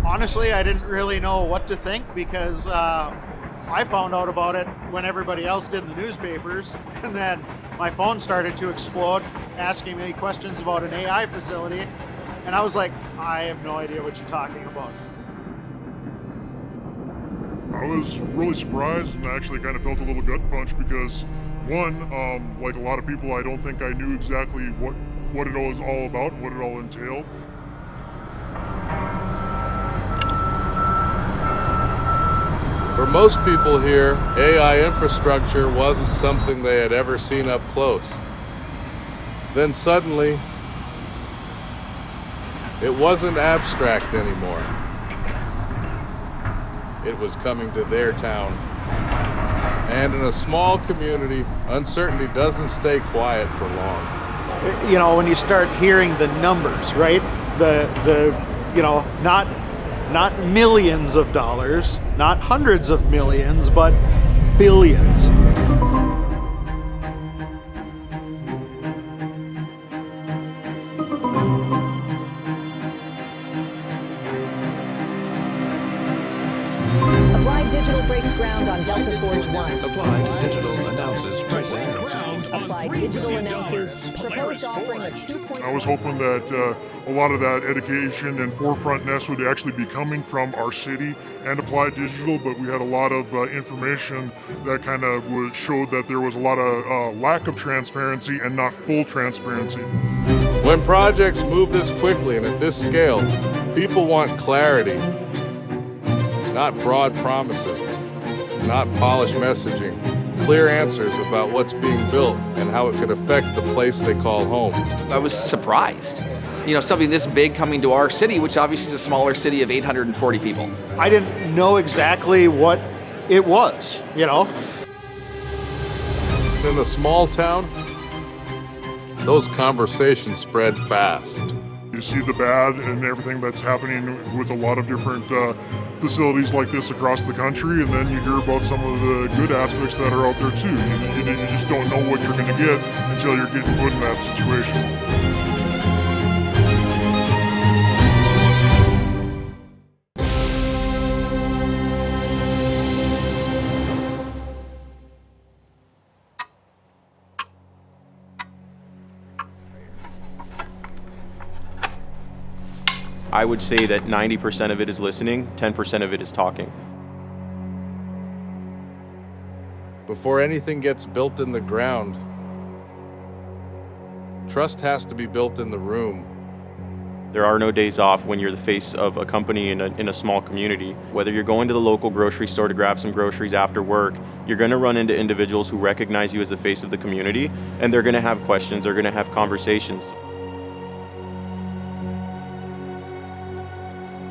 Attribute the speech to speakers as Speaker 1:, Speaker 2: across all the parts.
Speaker 1: Honestly, I didn't really know what to think because I found out about it when everybody else did in the newspapers, and then my phone started to explode asking me questions about an AI facility, and I was like, I have no idea what you're talking about.
Speaker 2: I was really surprised and actually kind of felt a little gut punch because, one, like a lot of people, I don't think I knew exactly what it was all about, what it all entailed.
Speaker 3: For most people here, AI infrastructure wasn't something they had ever seen up close. Then suddenly, it wasn't abstract anymore. It was coming to their town. And in a small community, uncertainty doesn't stay quiet for long.
Speaker 1: You know, when you start hearing the numbers, right? Not millions of dollars, not hundreds of millions, but billions.
Speaker 4: Applied Digital breaks ground on Delta Forge 1.
Speaker 5: Applied Digital announces pricing.
Speaker 4: Applied Digital announces proposed offering a 2.0.
Speaker 2: I was hoping that a lot of that education and forefrontness would actually be coming from our city and Applied Digital, but we had a lot of information that kind of showed that there was a lot of lack of transparency and not full transparency.
Speaker 3: When projects move this quickly and at this scale, people want clarity, not broad promises, not polished messaging, clear answers about what's being built and how it could affect the place they call home.
Speaker 6: I was surprised. You know, something this big coming to our city, which obviously is a smaller city of 840 people.
Speaker 1: I didn't know exactly what it was, you know?
Speaker 3: In a small town, those conversations spread fast.
Speaker 2: You see the bad and everything that's happening with a lot of different facilities like this across the country, and then you hear about some of the good aspects that are out there too. You just don't know what you're going to get until you're getting put in that situation.
Speaker 7: I would say that 90% of it is listening, 10% of it is talking.
Speaker 3: Before anything gets built in the ground, trust has to be built in the room.
Speaker 7: There are no days off when you're the face of a company in a small community. Whether you're going to the local grocery store to grab some groceries after work, you're going to run into individuals who recognize you as the face of the community, and they're going to have questions, they're going to have conversations.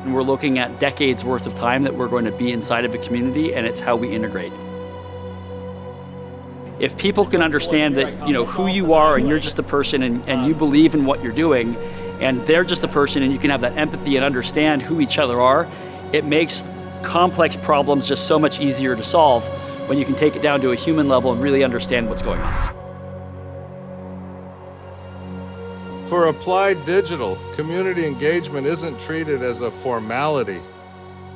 Speaker 8: And we're looking at decades worth of time that we're going to be inside of a community, and it's how we integrate. If people can understand that, you know, who you are and you're just a person and you believe in what you're doing, and they're just a person, and you can have that empathy and understand who each other are, it makes complex problems just so much easier to solve when you can take it down to a human level and really understand what's going on.
Speaker 3: For Applied Digital, community engagement isn't treated as a formality.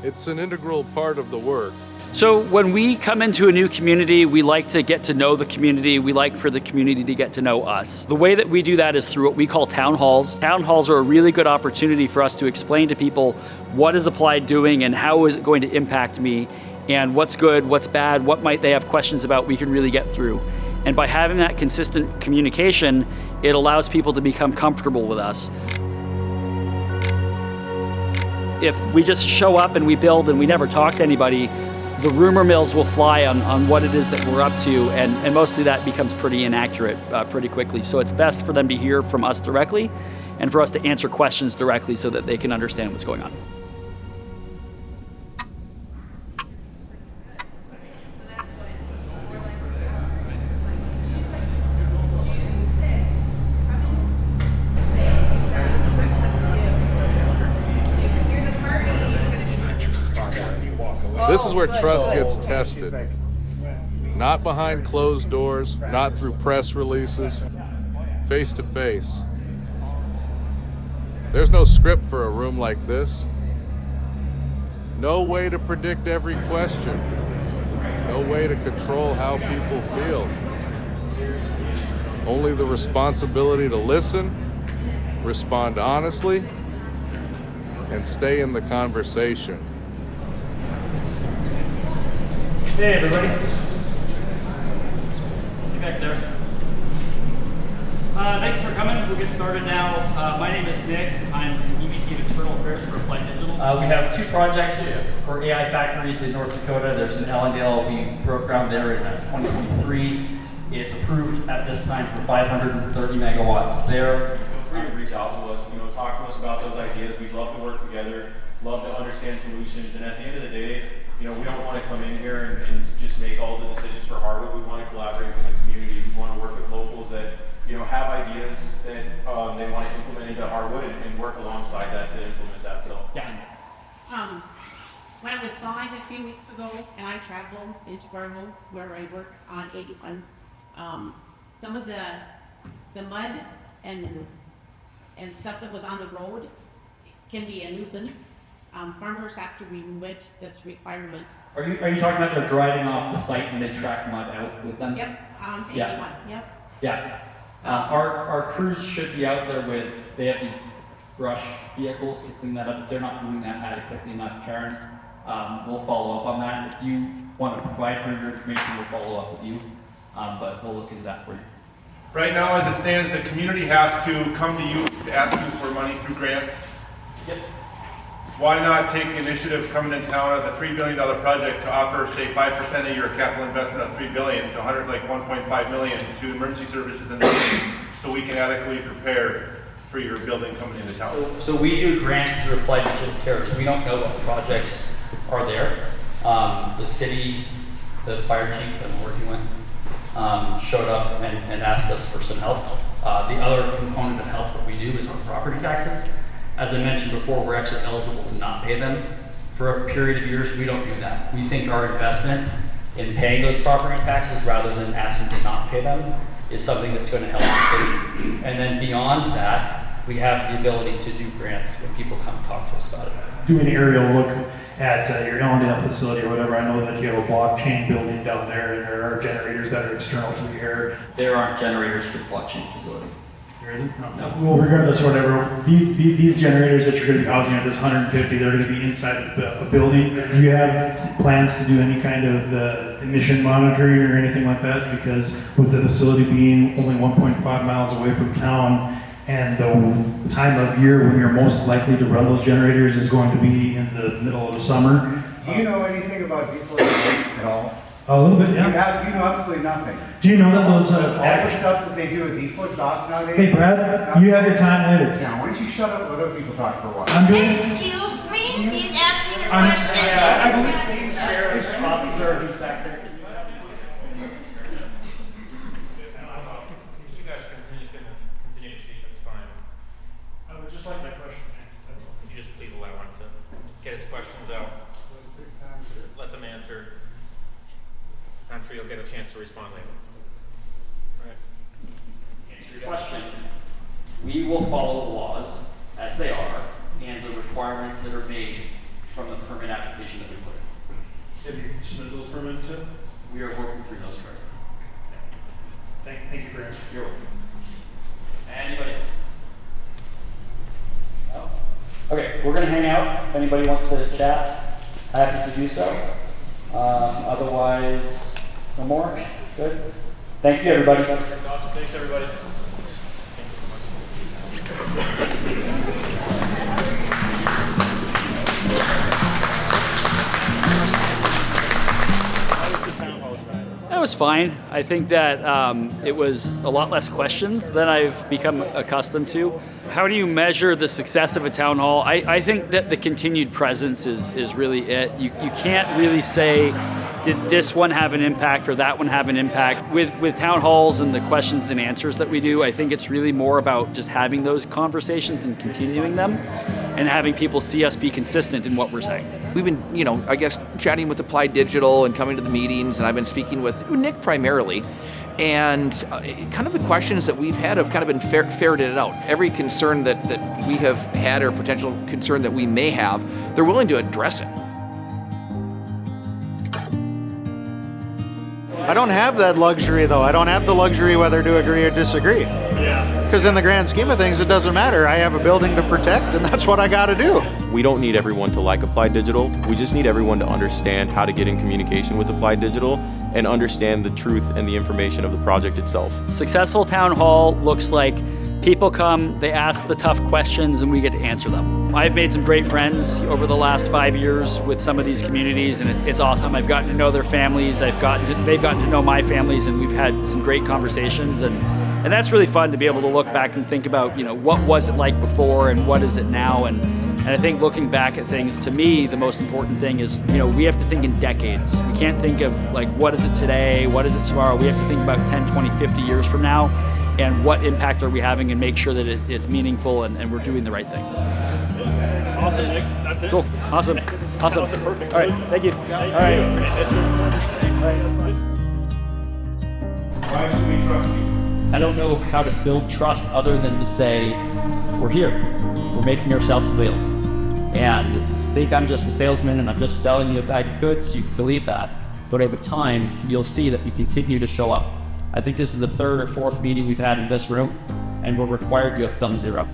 Speaker 3: It's an integral part of the work.
Speaker 8: So when we come into a new community, we like to get to know the community. We like for the community to get to know us. The way that we do that is through what we call town halls. Town halls are a really good opportunity for us to explain to people what is Applied doing and how is it going to impact me, and what's good, what's bad, what might they have questions about we can really get through. And by having that consistent communication, it allows people to become comfortable with us. If we just show up and we build and we never talk to anybody, the rumor mills will fly on what it is that we're up to, and mostly that becomes pretty inaccurate pretty quickly. So it's best for them to hear from us directly and for us to answer questions directly so that they can understand what's going on.
Speaker 3: This is where trust gets tested. Not behind closed doors, not through press releases, face to face. There's no script for a room like this. No way to predict every question. No way to control how people feel. Only the responsibility to listen, respond honestly, and stay in the conversation.
Speaker 8: Hey, everybody. Get back there. Thanks for coming. We'll get started now. My name is Nick. I'm EVP of External Affairs for Applied Digital. We have 2 projects for AI factories in North Dakota. There's an Ellendale. We broke ground there in 2023. It's approved at this time for 530 megawatts there.
Speaker 7: Feel free to reach out to us, talk to us about those ideas. We'd love to work together, love to understand solutions, and at the end of the day, we don't want to come in here and just make all the decisions for Harwood. We want to collaborate with the community. We want to work with locals that have ideas that they want to implement into Harwood and work alongside that to implement that. So
Speaker 8: yeah.
Speaker 9: When I was gone a few weeks ago, and I traveled into Harwood where I work on 81, some of the mud and stuff that was on the road can be a nuisance. Farmers have to remove it. That's a requirement.
Speaker 8: Are you talking about they're driving off the site and they track mud out with them?
Speaker 9: Yep, on 81. Yep.
Speaker 8: Yeah. Our crews should be out there they have these brush vehicles to clean that up. If they're not doing that adequately enough, Karen, we'll follow up on that. If you want to provide further information, we'll follow up with you. But we'll look into that for you.
Speaker 10: Right now, as it stands, the community has to come to you to ask you for money through grants.
Speaker 8: Yep.
Speaker 10: Why not take the initiative coming in town of the $3 billion project to offer, say, 5% of your capital investment of $3 billion to $1.5 million to emergency services in the city, so we can adequately prepare for your building coming into town.
Speaker 8: So we do grants through Applied Digital Terrors. We don't know what projects are there. The city, the fire chief, I don't know where he went, showed up and asked us for some help. The other component of help that we do is our property taxes. As I mentioned before, we're actually eligible to not pay them for a period of years. We don't do that. We think our investment in paying those property taxes rather than asking to not pay them is something that's going to help the city. And then beyond that, we have the ability to do grants when people come talk to us about it.
Speaker 11: Do an aerial look at your Ellendale facility or whatever. I know that you have a blockchain building down there, and there are generators that are external to the air.
Speaker 8: There aren't generators for the blockchain facility.
Speaker 11: There isn't? No. Well, regardless of whatever, these generators that you're going to be housing at this 150, they're going to be inside a building. Do you have plans to do any kind of emission monitoring or anything like that? Because with the facility being only 1.5 miles away from town, and the time of year when you're most likely to run those generators is going to be in the middle of the summer.
Speaker 12: Do you know anything about deforestation at all?
Speaker 11: A little bit, yeah.
Speaker 12: You know absolutely nothing.
Speaker 11: Do you know that those...
Speaker 12: all the stuff that they do with diesel exhaust nowadays?
Speaker 11: Hey, Brad, you have your time later.
Speaker 12: Now, why don't you shut up and let other people talk for a while?
Speaker 13: Excuse me? He's asking a question.
Speaker 11: I believe the sheriff's officer who's back there.
Speaker 14: You guys continue to speak, that's fine.
Speaker 11: I would just like my question answered, that's all.
Speaker 14: You just please allow him to get his questions out. Let them answer. I'm sure you'll get a chance to respond later. All right.
Speaker 8: Answer your question. We will follow the laws as they are and the requirements that are made from the permit application that we put in.
Speaker 11: Have you submitted those permits yet?
Speaker 8: We are working through those currently.
Speaker 11: Thank you for answering.
Speaker 8: You're welcome. Anybody else? No? Okay, we're going to hang out. If anybody wants to chat, happy to do so. Otherwise, no more? Good. Thank you, everybody.
Speaker 14: Awesome. Thanks, everybody.
Speaker 8: That was fine. I think that it was a lot less questions than I've become accustomed to. How do you measure the success of a town hall? I think that the continued presence is really it. You can't really say, did this one have an impact or that one have an impact? With town halls and the questions and answers that we do, I think it's really more about just having those conversations and continuing them and having people see us be consistent in what we're saying.
Speaker 6: We've been, I guess, chatting with Applied Digital and coming to the meetings, and I've been speaking with Nick primarily. And kind of the questions that we've had have kind of been ferreted out. Every concern that we have had or potential concern that we may have, they're willing to address it.
Speaker 1: I don't have that luxury, though. I don't have the luxury whether to agree or disagree.
Speaker 15: Yeah.
Speaker 1: Because in the grand scheme of things, it doesn't matter. I have a building to protect, and that's what I got to do.
Speaker 7: We don't need everyone to like Applied Digital. We just need everyone to understand how to get in communication with Applied Digital and understand the truth and the information of the project itself.
Speaker 8: Successful town hall looks like people come, they ask the tough questions, and we get to answer them. I've made some great friends over the last 5 years with some of these communities, and it's awesome. I've gotten to know their families, they've gotten to know my families, and we've had some great conversations, and that's really fun to be able to look back and think about, what was it like before and what is it now, and I think looking back at things, to me, the most important thing is, we have to think in decades. We can't think of what is it today, what is it tomorrow. We have to think about 10, 20, 50 years from now, and what impact are we having, and make sure that it's meaningful and we're doing the right thing.
Speaker 15: Awesome, Nick. That's it.
Speaker 8: Cool. Awesome. Awesome.
Speaker 15: That was perfect.
Speaker 8: All right. Thank you. All right.
Speaker 10: Why should we trust you?
Speaker 16: I don't know how to build trust other than to say, we're here. We're making ourselves real. And think I'm just a salesman and I'm just selling you a bag of goods, you can believe that. But over time, you'll see that we continue to show up. I think this is the third or fourth meeting we've had in this room, and we're required to have thumb zero.